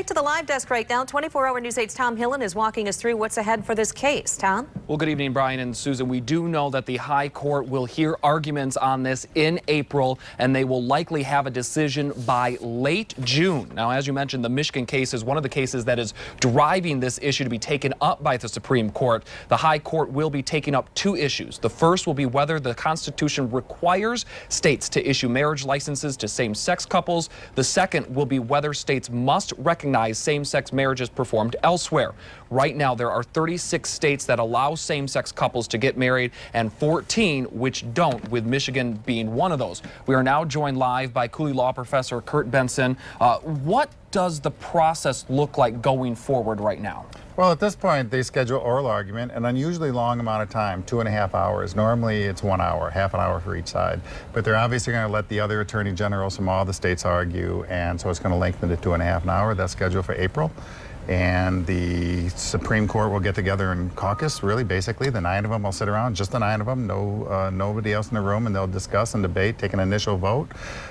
straight to the live desk right now. 24-hour News 8's Tom Hillen is walking us through what's ahead for this case. Tom? Well, good evening, Brian and Susan. We do know that the High Court will hear arguments on this in April, and they will likely have a decision by late June. Now, as you mentioned, the Michigan case is one of the cases that is driving this issue to be taken up by the Supreme Court. The High Court will be taking up two issues. The first will be whether the Constitution requires states to issue marriage licenses to same-sex couples. The second will be whether states must recognize same-sex marriages performed elsewhere. Right now, there are 36 states that allow same-sex couples to get married and 14 which don't, with Michigan being one of those. We are now joined live by Cooley Law Professor Kurt Benson. What does the process look like going forward right now? Well, at this point, they schedule oral argument, an unusually long amount of time, 2.5 hours. Normally, it's 1 hour, half an hour for each side. But they're obviously going to let the other attorney generals from all the states argue, and so it's going to lengthen to 2.5 hours. That's scheduled for April. And the Supreme Court will get together and caucus, really, basically. The 9 of them will sit around, just the 9 of them, nobody else in the room, and they'll discuss and debate, take an initial vote.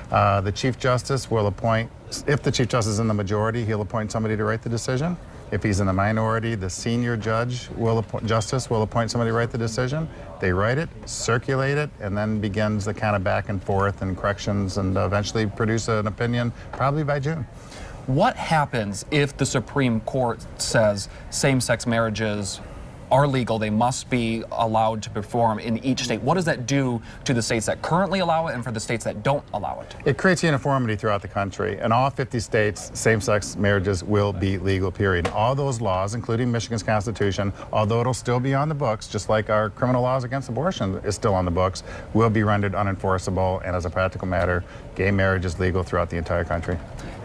The Chief Justice will appoint, if the Chief Justice is in the majority, he'll appoint somebody to write the decision. If he's in the minority, the senior justice will appoint somebody to write the decision. They write it, circulate it, and then begins the kind of back and forth and corrections, and eventually produce an opinion, probably by June. What happens if the Supreme Court says same-sex marriages are legal, they must be allowed to perform in each state? What does that do to the states that currently allow it and for the states that don't allow it? It creates uniformity throughout the country. In all 50 states, same-sex marriages will be legal, period. All those laws, including Michigan's Constitution, although it'll still be on the books, just like our criminal laws against abortion is still on the books, will be rendered unenforceable, and as a practical matter, gay marriage is legal throughout the entire country.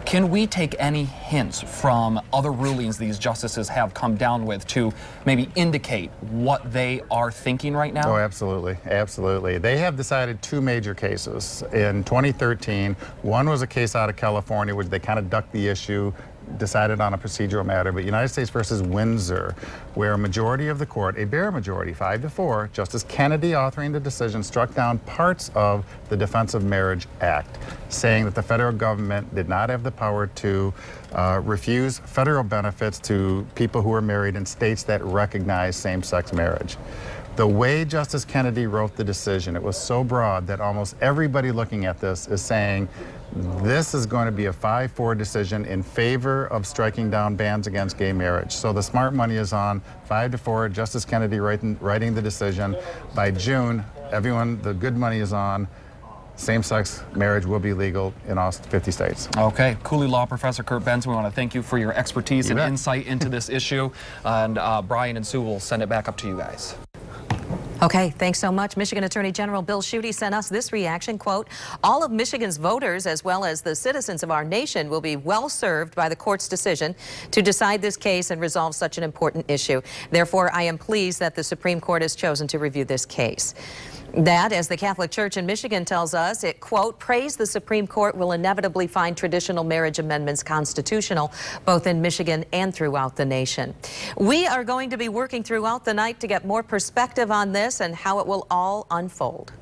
Can we take any hints from other rulings these justices have come down with to maybe indicate what they are thinking right now? Oh, absolutely. Absolutely. They have decided two major cases. In 2013, one was a case out of California, which they kind of ducked the issue, decided on a procedural matter, but United States versus Windsor, where a majority of the court, a bare majority, 5-4, Justice Kennedy authoring the decision, struck down parts of the Defense of Marriage Act, saying that the federal government did not have the power to refuse federal benefits to people who are married in states that recognize same-sex marriage. The way Justice Kennedy wrote the decision, it was so broad that almost everybody looking at this is saying this is going to be a 5-4 decision in favor of striking down bans against gay marriage. So the smart money is on 5-4, Justice Kennedy writing the decision. By June, everyone, the good money is on. Same-sex marriage will be legal in all 50 states. Okay. Cooley Law Professor Kurt Benson, we want to thank you for your expertise and insight into this issue. And Brian and Sue will send it back up to you guys. Okay, thanks so much. Michigan Attorney General Bill Schuette sent us this reaction, quote, "All of Michigan's voters as well as the citizens of our nation will be well served by the court's decision to decide this case and resolve such an important issue. Therefore, I am pleased that the Supreme Court has chosen to review this case." That, as the Catholic Church in Michigan tells us, it, quote, "prays the Supreme Court will inevitably find traditional marriage amendments constitutional, both in Michigan and throughout the nation." We are going to be working throughout the night to get more perspective on this and how it will all unfold.